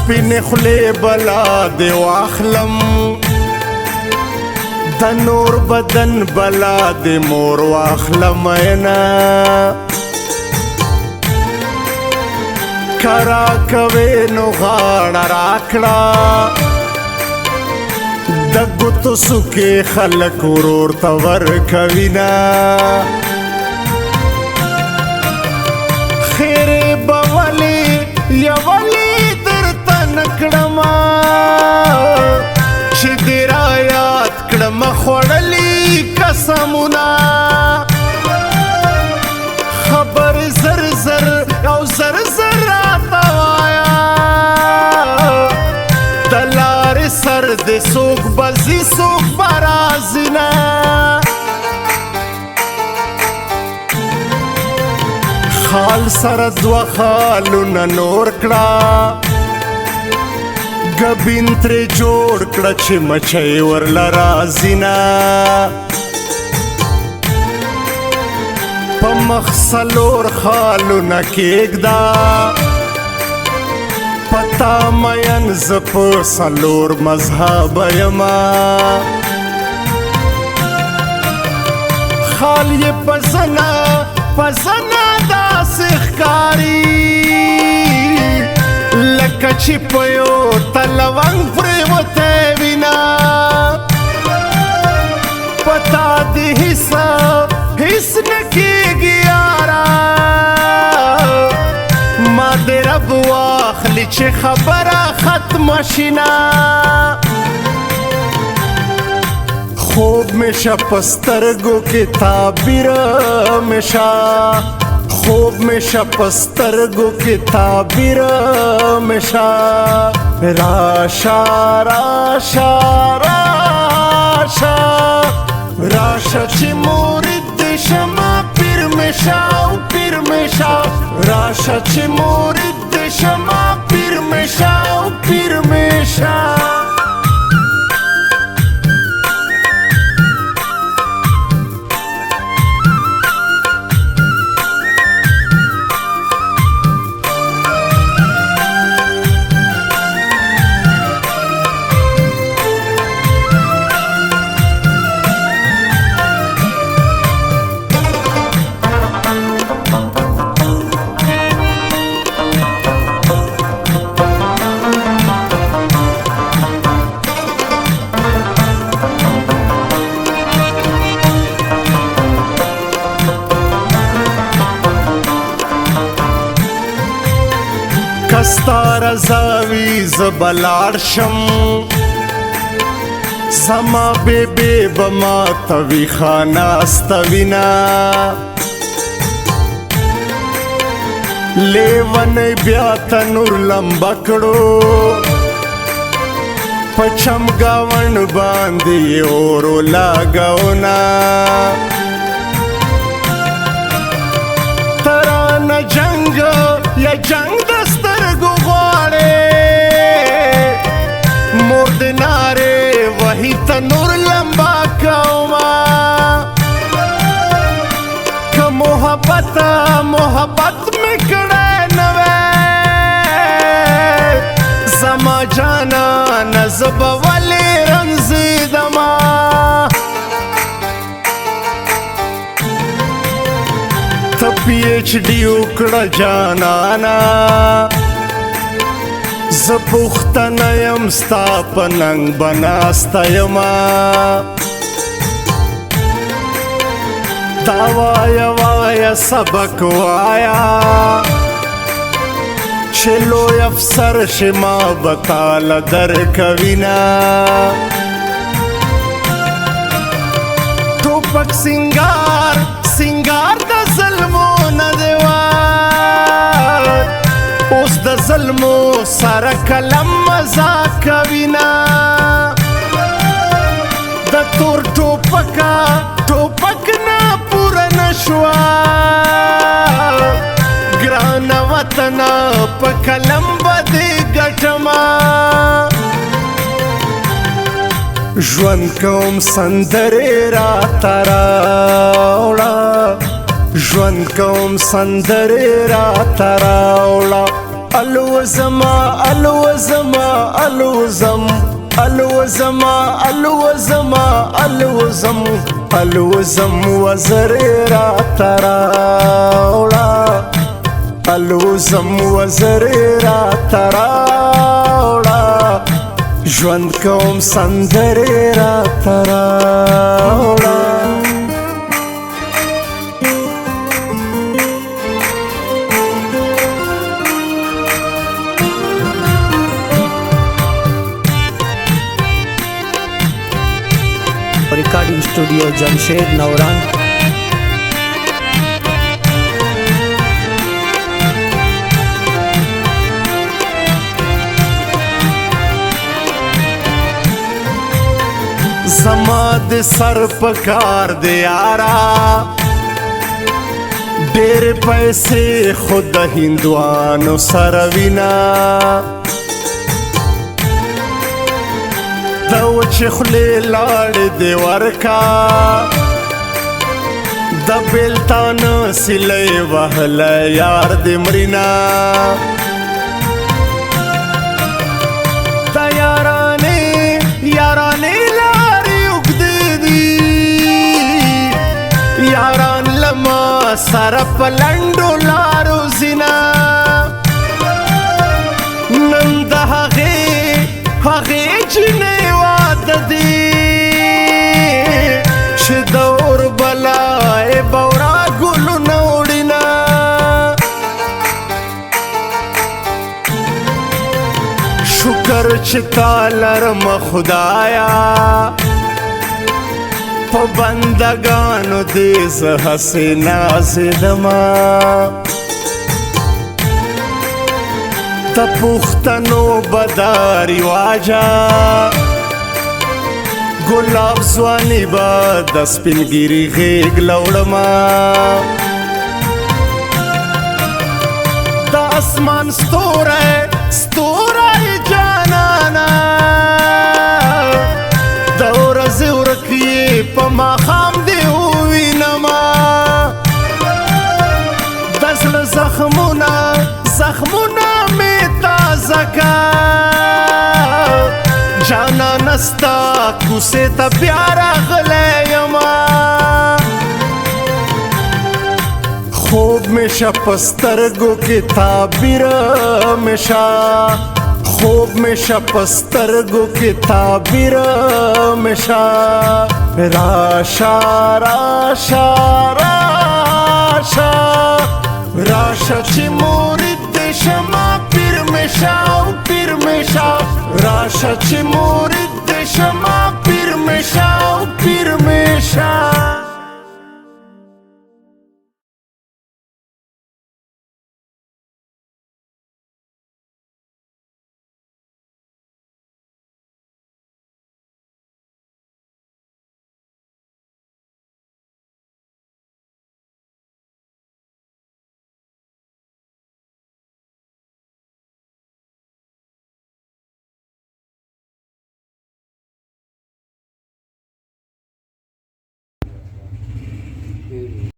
سپین خلی بلا دی واخلم د نور بدن بلا دی مور واخلم اینا کرا کوي نو غاړه راکړه د ګوتو سکې خلک ورور ته ورکوینه خیرې به ولې یولې درته نه کړمه چې دې رایاد کړمه خوړلي قسمونه خبر زر زر او زر زر راته وایه د لارې سر دې څوک به ځي څوک به راځي نه خال سره دوه خالونه نور کړه ګبین ترې جوړ کړه چې مچۍ ورله راځي نه په مخ څلور خالونه کېږده پتا مین زه په څلور مذهبه یمه خال یې په زنه داسې ښکاري لکه چې په یو تلونګ پرېوتی وینه پتا دې هیڅ نه کېږي یاره ما دې رب واخلي چې خبره ختمه شي نه خوب میں شا پسترگو کی تعبیر میں شا خوب میں شا پسترگو کی تعبیر میں شا راشا راشا راشا راشا چی مورد شما پیر میں شا پیر میں شا راشا چی مورد شما پیر میں شا پیر میں شا کستا رضاوی زبلار شم زما بیبی بما توی خاناستوینا لیونی بیا تنور لمبکڑو پچم گاون باندی اورو لاغونا تران جنگ یا جنگ دسترگو غواړې مور د نارې وهي تنور لمبا کوما که محبت مې کړی نه وی زما جانانه زه به ولې رنځېدمه ته پی ایچ ډي وکړه جانانا زه پوښتنه یم ستا په ننګ به ناسته یمه دا وایه سبق وایه چې لوی افسر شي ما به تاله درکوینه ټوپک سینګار د ظلمو نه دی اوس د ظلمو سره قلم مزاق کوینه د تور ټوپک نه پوره نشوه ګرانه وطنه په قلم به دې ګټمه ژوند کوم سندرې راته راوړه ژوند کوم سندرې راته راوړه الوزما الوزما الوزم الوزما الوزما الوزم الوزم وزريرا تراولا الوزم وزريرا تراولا ژوند کوم سندرې را تراولا recording studio Jamshed नौरान। زما د سر پکار دی یارا ډېر پیسې خود د هندوانو سره وینا د وچې خولې لاړې دې ورکا د بېلتان سیلۍ وهلی یار دې مړینه د یارانې یارانې لارې اوږدې دي یاران له ما سره په لنډو لارو ځینه نن د هغې جینۍ واده دی چې د اور بلای بورا ګلونه وړینه شکر چې تا لرمه خدایا په بندګانو دې زه هسې نازېدمه د پښتنو بدا رواجه ګلاب ځواني به د سپین ګیري غېږ لوړمه د اسمان ستوری ستوری جانانه د ورځې ورک یې په ماښام دې ووینمه د زړه زخمونه زخمونه مې تازه کا جانانه ستا کوڅې ته بیا راغلی یمه خوب مې شه په سترګو کې تعبیره مې شه خوب مې شه په سترګو کې تعبیره مې شه راشه راشه راشه راشه چې مرید دې شمه پیر مې شه او پیر مې شه راشه چې مرید دې شمه پیر مې شه